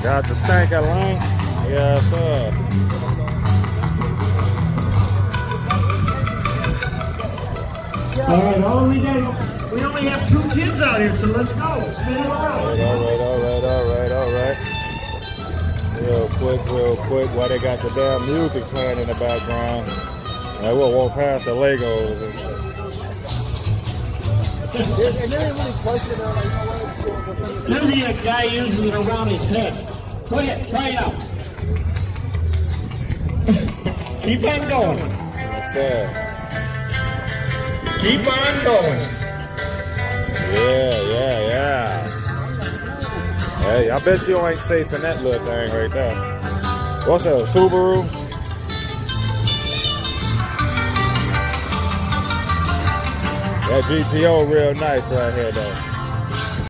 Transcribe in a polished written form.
Got the stinking link. Yes, sir. All right, we only have 2 kids out here, so let's go. Spin it around. All right. Real quick, while they got the damn music playing in the background. And we'll walk past the Legos and shit. There's a guy using it around his head. Go ahead, try it out. Keep on going. Keep on going. Yeah. Hey, I bet you ain't safe in that little thing right there. What's that, Subaru? That GTO real nice right here though.